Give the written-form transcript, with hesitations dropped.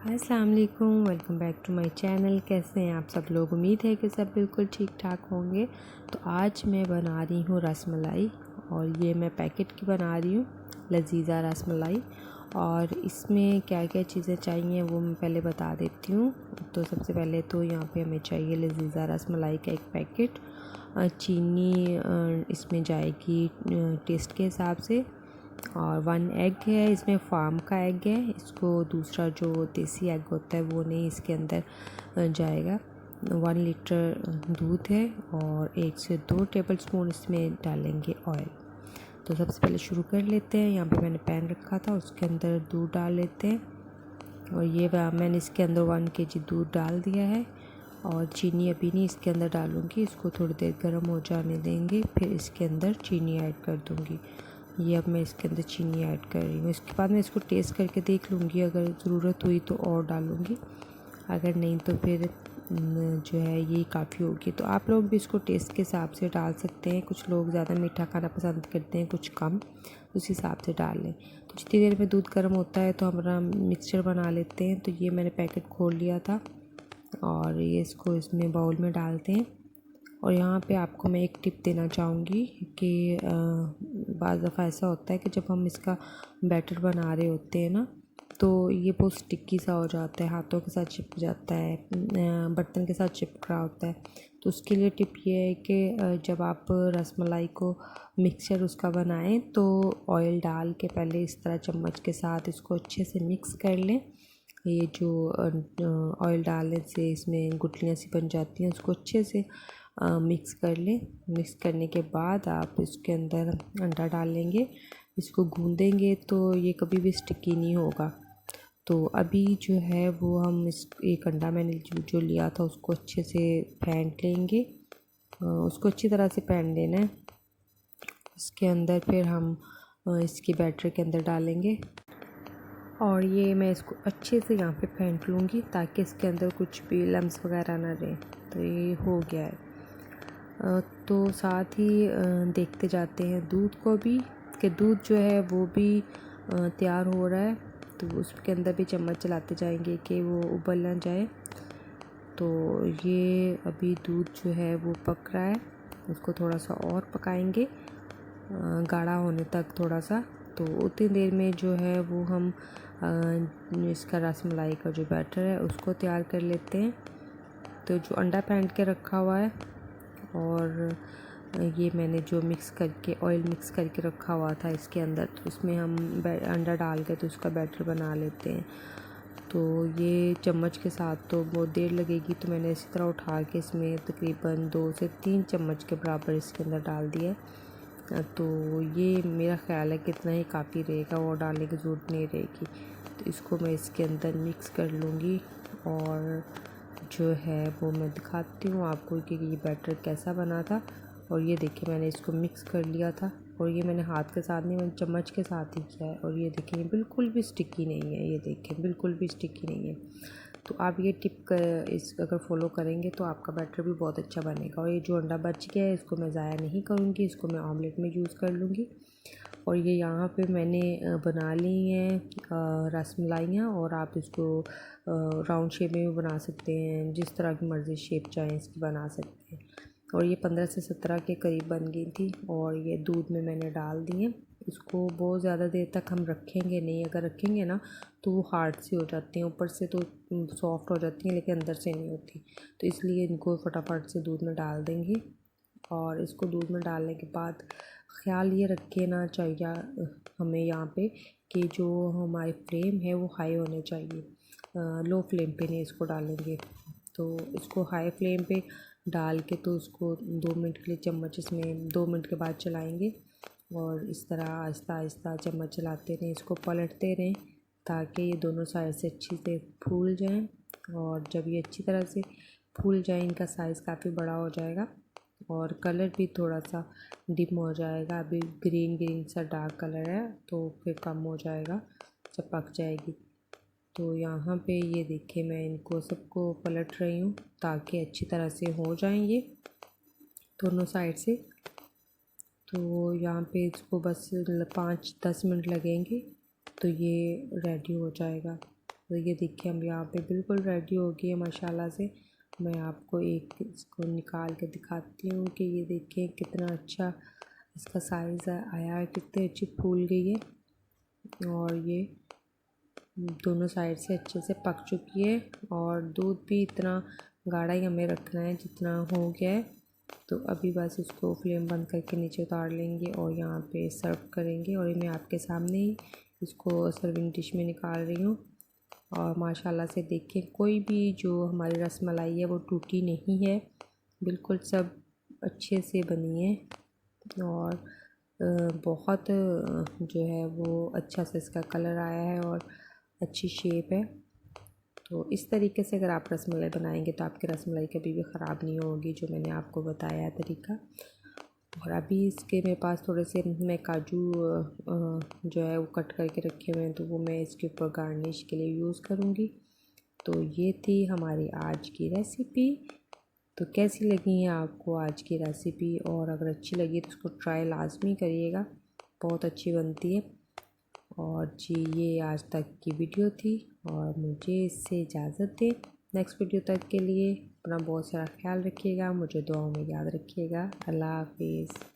अस्सलाम वालेकुम, welcome back to my channel. कैसे हैं आप सब लोग? उम्मीद है कि सब बिल्कुल ठीक ठाक होंगे। तो आज मैं बना रही हूँ रसमलाई, और ये मैं पैकेट की बना रही हूँ, लजीज़ा रसमलाई। और इसमें क्या क्या चीज़ें चाहिए वो मैं पहले बता देती हूँ। तो सबसे पहले तो यहाँ पे हमें चाहिए लजीज़ा रसमलाई का एक पैकेट। चीनी इसमें जाएगी टेस्ट के हिसाब से, और 1 एग है, इसमें फार्म का एग है। इसको दूसरा जो देसी एग होता है वो नहीं इसके अंदर जाएगा। 1 लीटर दूध है, और 1 से 2 टेबलस्पून इसमें डालेंगे ऑयल। तो सबसे पहले शुरू कर लेते हैं। यहाँ पे मैंने पैन रखा था, उसके अंदर दूध डाल लेते हैं। और ये मैंने इसके अंदर 1 केजी दूध डाल दिया है। और चीनी अभी नहीं इसके अंदर डालूँगी, इसको थोड़ी देर गर्म हो जाने देंगे, फिर इसके अंदर चीनी ऐड कर दूँगी। ये अब मैं इसके अंदर चीनी ऐड कर रही हूँ। इसके बाद मैं इसको टेस्ट करके देख लूँगी, अगर ज़रूरत हुई तो और डालूँगी, अगर नहीं तो फिर जो है ये काफ़ी होगी। तो आप लोग भी इसको टेस्ट के हिसाब से डाल सकते हैं। कुछ लोग ज़्यादा मीठा खाना पसंद करते हैं, कुछ कम, उस हिसाब से डाल लें। तो जितनी देर में दूध गर्म होता है तो हमारा मिक्सचर बना लेते हैं। तो ये मैंने पैकेट खोल लिया था, और ये इसको इसमें बाउल में डालते हैं। और यहाँ पे आपको मैं एक टिप देना चाहूँगी कि बाज़ दफ़ा ऐसा होता है कि जब हम इसका बैटर बना रहे होते हैं ना, तो ये बहुत स्टिकी सा हो जाता है, हाथों के साथ चिपक जाता है, बर्तन के साथ चिपक रहा होता है। तो उसके लिए टिप ये है कि जब आप रसमलाई को मिक्सचर उसका बनाएं तो ऑयल डाल के पहले इस तरह चम्मच के साथ इसको अच्छे से मिक्स कर लें। ये जो ऑयल डालने से इसमें गुठलियाँ सी बन जाती हैं, उसको अच्छे से मिक्स कर लें। मिक्स करने के बाद आप इसके अंदर अंडा डाल लेंगे, इसको गूँदेंगे तो ये कभी भी स्टिकी नहीं होगा। तो अभी जो है वो हम इस एक अंडा मैंने जो लिया था उसको अच्छे से फेंट लेंगे, उसको अच्छी तरह से फेंट लेना है। इसके अंदर फिर हम इसके बैटर के अंदर डालेंगे, और ये मैं इसको अच्छे से यहाँ पे फेंट लूँगी ताकि इसके अंदर कुछ भी लम्स वगैरह ना रहें। तो ये हो गया है। तो साथ ही देखते जाते हैं दूध को भी, कि दूध जो है वो भी तैयार हो रहा है। तो उसके अंदर भी चम्मच चलाते जाएंगे कि वो उबल ना जाए। तो ये अभी दूध जो है वो पक रहा है, उसको थोड़ा सा और पकाएंगे गाढ़ा होने तक थोड़ा सा। तो उतनी देर में जो है वो हम इसका रसमलाई का जो बैटर है उसको तैयार कर लेते हैं। तो जो अंडा फेंट के रखा हुआ है, और ये मैंने जो मिक्स करके ऑयल मिक्स करके रखा हुआ था इसके अंदर, तो उसमें हम अंडा डाल के तो उसका बैटर बना लेते हैं। तो ये चम्मच के साथ तो बहुत देर लगेगी, तो मैंने इसी तरह उठा के इसमें तकरीबन 2 से 3 चम्मच के बराबर इसके अंदर डाल दिया। तो ये मेरा ख़्याल है कि इतना ही काफ़ी रहेगा, और डालने की ज़रूरत नहीं रहेगी। तो इसको मैं इसके अंदर मिक्स कर लूँगी, और जो है वो मैं दिखाती हूँ आपको कि ये बैटर कैसा बना था। और ये देखिए मैंने इसको मिक्स कर लिया था, और ये मैंने हाथ के साथ नहीं, मैंने चम्मच के साथ ही किया है। और ये देखिए बिल्कुल भी स्टिकी नहीं है, ये देखिए बिल्कुल भी स्टिकी नहीं है। तो आप ये टिप इस अगर फॉलो करेंगे तो आपका बैटर भी बहुत अच्छा बनेगा। और ये जो अंडा बच गया है इसको मैं ज़ाया नहीं करूँगी, इसको मैं ऑमलेट में यूज़ कर लूँगी। और ये यहाँ पे मैंने बना ली हैं रसमलाइयाँ, और आप इसको राउंड शेप में भी बना सकते हैं, जिस तरह की मर्ज़ी शेप चाहें इसकी बना सकते हैं। और ये 15 से 17 के करीब बन गई थी, और ये दूध में मैंने डाल दिए। इसको बहुत ज़्यादा देर तक हम रखेंगे नहीं, अगर रखेंगे ना तो वो हार्ड सी हो जाती हैं, ऊपर से तो सॉफ्ट हो जाती हैं लेकिन अंदर से नहीं होती। तो इसलिए इनको फटाफट से दूध में डाल देंगे। और इसको दूध में डालने के बाद ख़्याल ये रखना चाहिए हमें यहाँ पे कि जो हमारी फ्लेम है वो हाई होने चाहिए, लो फ्लेम पे नहीं इसको डालेंगे। तो इसको हाई फ्लेम पे डाल के तो उसको 2 मिनट के लिए चम्मच इसमें 2 मिनट के बाद चलाएंगे, और इस तरह आहिस्ता आहिस्ता चम्मच चलाते रहें, इसको पलटते रहें ताकि ये दोनों साइड से अच्छी से फूल जाएं। और जब ये अच्छी तरह से फूल जाए, इनका साइज़ काफ़ी बड़ा हो जाएगा, और कलर भी थोड़ा सा डिम हो जाएगा। अभी ग्रीन ग्रीन सा डार्क कलर है, तो फिर कम हो जाएगा जब पक जाएगी। तो यहाँ पे ये देखिए मैं इनको सबको पलट रही हूँ ताकि अच्छी तरह से हो जाएं ये दोनों साइड से। तो यहाँ पे इसको बस 5-10 मिनट लगेंगे तो ये रेडी हो जाएगा। तो ये देखिए हम यहाँ पे बिल्कुल रेडी हो गई है माशाल्लाह से। मैं आपको एक इसको निकाल के दिखाती हूँ कि ये देखिए कितना अच्छा इसका साइज़ आया है, कितनी अच्छी फूल गई है। और ये दोनों साइड से अच्छे से पक चुकी है और दूध भी इतना गाढ़ा ही हमें रखना है जितना हो गया है। तो अभी बस इसको फ्लेम बंद करके नीचे उतार लेंगे और यहाँ पे सर्व करेंगे। और मैं आपके सामने ही इसको सर्विंग डिश में निकाल रही हूँ। और माशाल्लाह से देखिए कोई भी जो हमारी रसमलाई है वो टूटी नहीं है, बिल्कुल सब अच्छे से बनी है। और बहुत जो है वो अच्छा से इसका कलर आया है और अच्छी शेप है। तो इस तरीके से अगर आप रसमलाई बनाएंगे तो आपकी रसमलाई कभी भी ख़राब नहीं होगी, जो मैंने आपको बताया है तरीका। और अभी इसके मेरे पास थोड़े से मैं काजू जो है वो कट करके रखे हुए हैं, तो वो मैं इसके ऊपर गार्निश के लिए यूज़ करूँगी। तो ये थी हमारी आज की रेसिपी। तो कैसी लगी है आपको आज की रेसिपी? और अगर अच्छी लगी तो उसको ट्राई लाजमी करिएगा, बहुत अच्छी बनती है। और जी ये आज तक की वीडियो थी और मुझे इससे इजाज़त दें। नेक्स्ट वीडियो तक के लिए अपना बहुत सारा ख्याल रखिएगा, मुझे दुआओं में याद रखिएगा। अल्लाह हाफिज़।